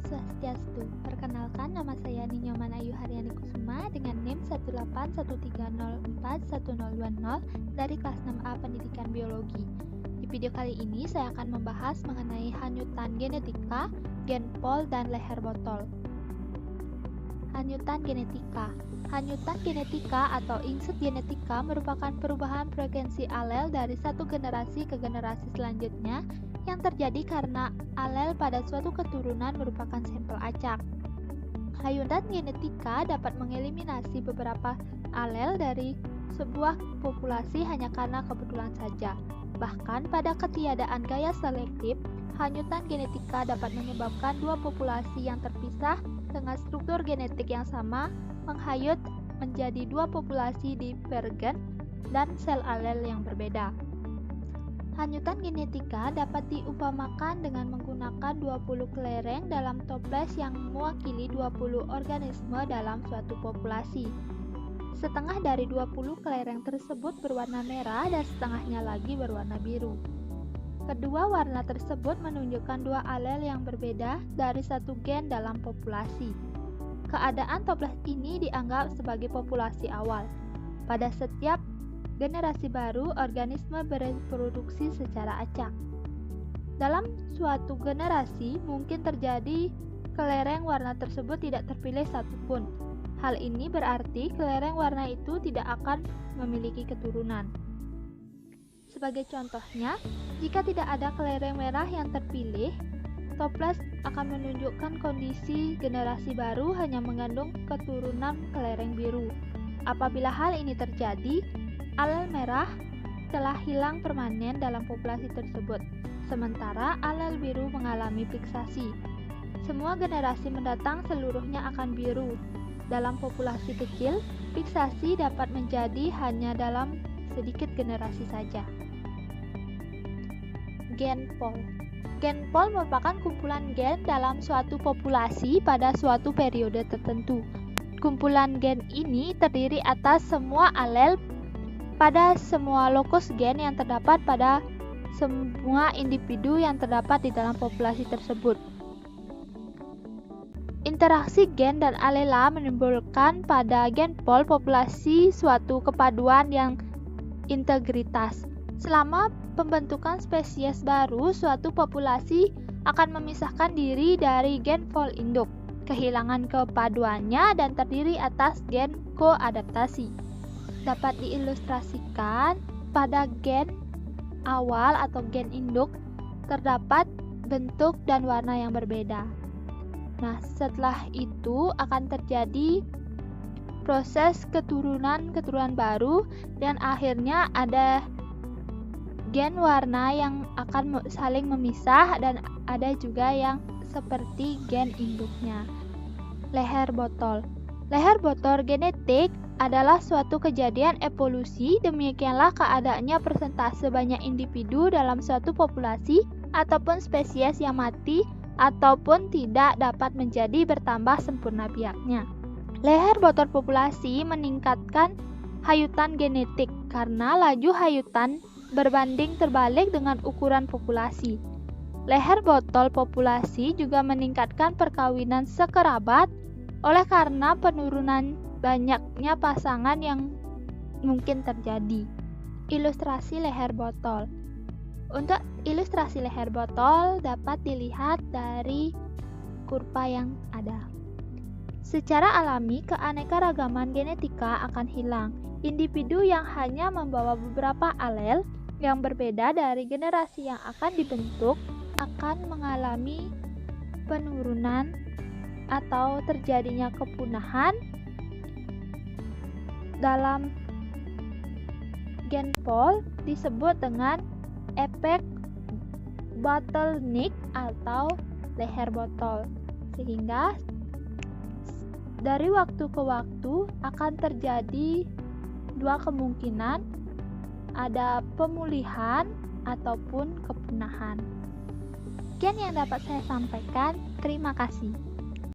Swastiastu. Perkenalkan, nama saya Ninyoman Ayu Haryani Kusuma dengan NIM 18130410020 dari kelas 6A Pendidikan Biologi. Di video kali ini saya akan membahas mengenai hanyutan genetika, genpol, dan leher botol. Hanyutan genetika. Hanyutan genetika atau insert genetika merupakan perubahan frekuensi alel dari satu generasi ke generasi selanjutnya yang terjadi karena alel pada suatu keturunan merupakan sampel acak. Hanyutan genetika dapat mengeliminasi beberapa alel dari sebuah populasi hanya karena kebetulan saja. Bahkan pada ketiadaan gaya selektif, hanyutan genetika dapat menyebabkan dua populasi yang terpisah dengan struktur genetik yang sama menghayut menjadi dua populasi divergen dan sel alel yang berbeda. Hanyutan genetika dapat diumpamakan dengan menggunakan 20 kelereng dalam toples yang mewakili 20 organisme dalam suatu populasi. Setengah dari 20 kelereng tersebut berwarna merah dan setengahnya lagi berwarna biru. Kedua warna tersebut menunjukkan dua alel yang berbeda dari satu gen dalam populasi. Keadaan toples ini dianggap sebagai populasi awal. Pada setiap generasi baru, organisme bereproduksi secara acak. Dalam suatu generasi, mungkin terjadi kelereng warna tersebut tidak terpilih satupun. Hal ini berarti kelereng warna itu tidak akan memiliki keturunan. Sebagai contohnya, jika tidak ada kelereng merah yang terpilih, toples akan menunjukkan kondisi generasi baru hanya mengandung keturunan kelereng biru. Apabila hal ini terjadi, alel merah telah hilang permanen dalam populasi tersebut, sementara alel biru mengalami fiksasi. Semua generasi mendatang seluruhnya akan biru. Dalam populasi kecil, fiksasi dapat menjadi hanya dalam sedikit generasi saja. Genpol. Genpol merupakan kumpulan gen dalam suatu populasi pada suatu periode tertentu. Kumpulan gen ini terdiri atas semua alel pada semua lokus gen yang terdapat pada semua individu yang terdapat di dalam populasi tersebut. Interaksi gen dan alela menimbulkan pada genpol populasi suatu kepaduan yang integritas. Selama pembentukan spesies baru, suatu populasi akan memisahkan diri dari genpol induk, kehilangan kepaduannya dan terdiri atas gen koadaptasi. Dapat diilustrasikan pada gen awal atau gen induk terdapat bentuk dan warna yang berbeda. Nah, setelah itu akan terjadi proses keturunan baru dan akhirnya ada gen warna yang akan saling memisah dan ada juga yang seperti gen induknya. Leher botol. Leher botol genetik adalah suatu kejadian evolusi, demikianlah keadaannya persentase banyak individu dalam suatu populasi ataupun spesies yang mati ataupun tidak dapat menjadi bertambah sempurna biaknya. Leher botol populasi meningkatkan hanyutan genetik karena laju hanyutan berbanding terbalik dengan ukuran populasi. Leher botol populasi juga meningkatkan perkawinan sekerabat oleh karena penurunan banyaknya pasangan yang mungkin terjadi. Ilustrasi leher botol. Untuk ilustrasi leher botol dapat dilihat dari kurva yang ada. Secara alami, keanekaragaman genetika akan hilang. Individu yang hanya membawa beberapa alel yang berbeda dari generasi yang akan dibentuk akan mengalami penurunan atau terjadinya kepunahan dalam genpol disebut dengan efek bottleneck atau leher botol, sehingga dari waktu ke waktu akan terjadi dua kemungkinan, ada pemulihan ataupun kepunahan. Sekian yang dapat saya sampaikan, terima kasih.